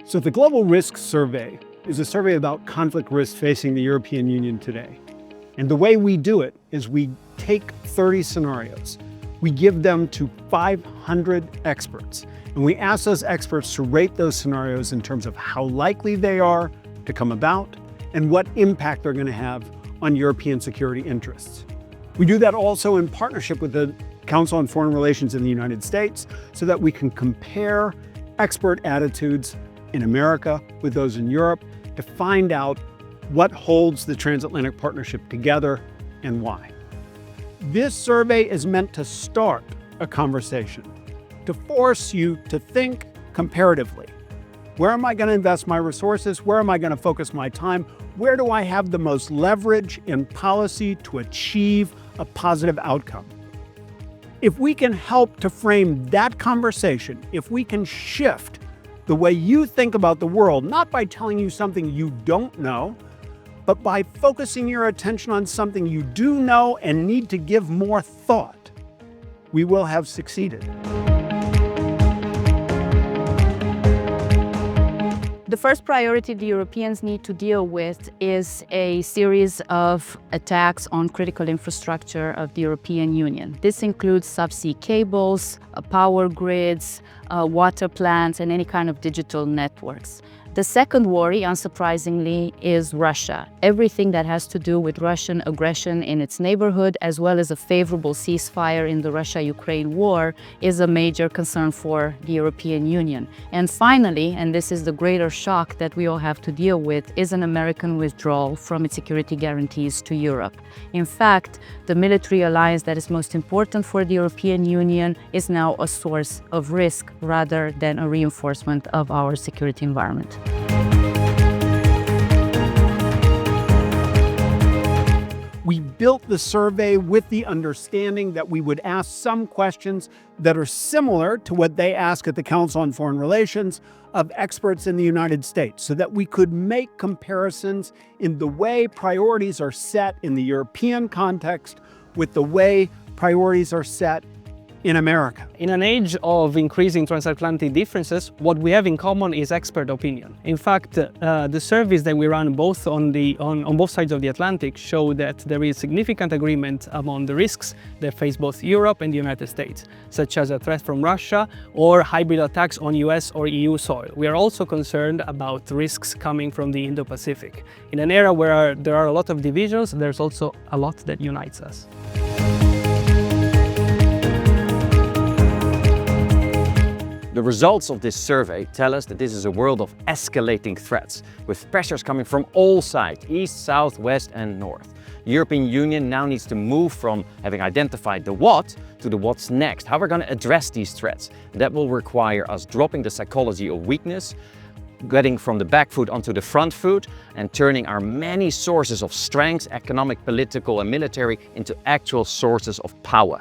So the Global Risk Survey is a survey about conflict risks facing the European Union today. And the way we do it is we take 30 scenarios. We give them to 500 experts. And we ask those experts to rate those scenarios in terms of how likely they are to come about and what impact they're going to have on European security interests. We do that also in partnership with the Council on Foreign Relations in the United States so that we can compare expert attitudes in America with those in Europe to find out what holds the transatlantic partnership together and why. This survey is meant to start a conversation, to force you to think comparatively. Where am I going to invest my resources? Where am I going to focus my time? Where do I have the most leverage in policy to achieve a positive outcome? If we can help to frame that conversation, if we can shift the way you think about the world, not by telling you something you don't know, but by focusing your attention on something you do know and need to give more thought, we will have succeeded. The first priority the Europeans need to deal with is a series of attacks on critical infrastructure of the European Union. This includes subsea cables, power grids, water plants, and any kind of digital networks. The second worry, unsurprisingly, is Russia. Everything that has to do with Russian aggression in its neighborhood, as well as a favorable ceasefire in the Russia-Ukraine war, is a major concern for the European Union. And finally, and this is the greater shock that we all have to deal with, is an American withdrawal from its security guarantees to Europe. In fact, the military alliance that is most important for the European Union is now a source of risk rather than a reinforcement of our security environment. We built the survey with the understanding that we would ask some questions that are similar to what they ask at the Council on Foreign Relations of experts in the United States, so that we could make comparisons in the way priorities are set in the European context with the way priorities are set in America. In an age of increasing transatlantic differences, what we have in common is expert opinion. In fact, the surveys that we run both on both sides of the Atlantic show that there is significant agreement among the risks that face both Europe and the United States, such as a threat from Russia or hybrid attacks on US or EU soil. We are also concerned about risks coming from the Indo-Pacific. In an era where there are a lot of divisions, there's also a lot that unites us. The results of this survey tell us that this is a world of escalating threats, with pressures coming from all sides, east, south, west and north. The European Union now needs to move from having identified the what to the what's next, how we're going to address these threats. That will require us dropping the psychology of weakness, getting from the back foot onto the front foot, and turning our many sources of strength, economic, political and military, into actual sources of power.